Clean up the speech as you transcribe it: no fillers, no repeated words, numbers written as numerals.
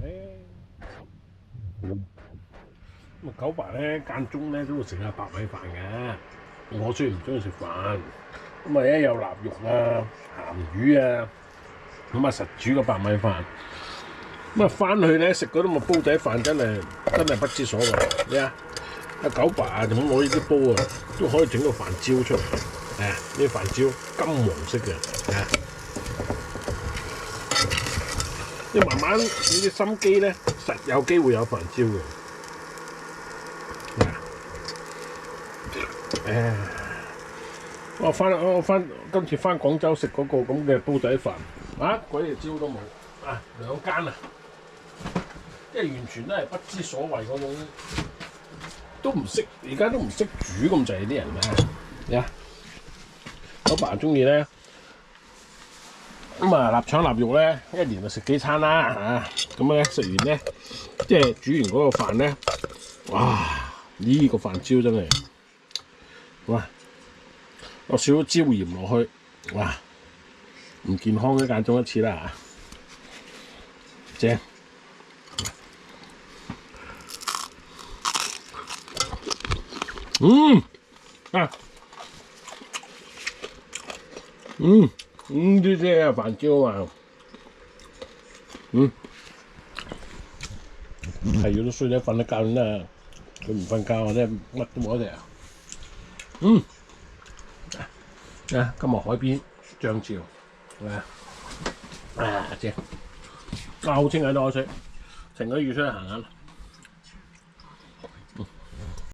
咧。咁九爸咧間中咧都會食下白米飯嘅。我雖然唔中意食飯，咁啊一有臘肉啊、鹹魚啊，咁啊實煮個白米飯。咁啊翻去咧食嗰啲咁嘅煲仔飯真係不知所謂。你啊，阿九爸啊，就咁攞呢啲煲啊，都可以整到飯焦出嚟。呢啲飯焦金黃色嘅，你慢慢你啲心機咧，實有機會有飯焦嘅。我今次翻廣州食嗰個咁嘅煲仔飯，鬼隻焦都冇，2間啊，即係完全都係不知所謂嗰種，都唔識，而家都唔識煮咁滯啲人咩？我爸中意咧，咁臘腸臘肉咧，一年就食幾餐啦咁咧食完咧，即係煮完嗰個飯咧，哇！呢個飯焦真係，哇！落少少椒鹽落去，哇！唔健康嘅間中一次啦正。啲啫飯焦啊，係要都衰仔瞓得覺啦，佢唔瞓覺我真係乜都冇得食今日海邊漲潮，正，好清喺度水，成個月出去行下啦。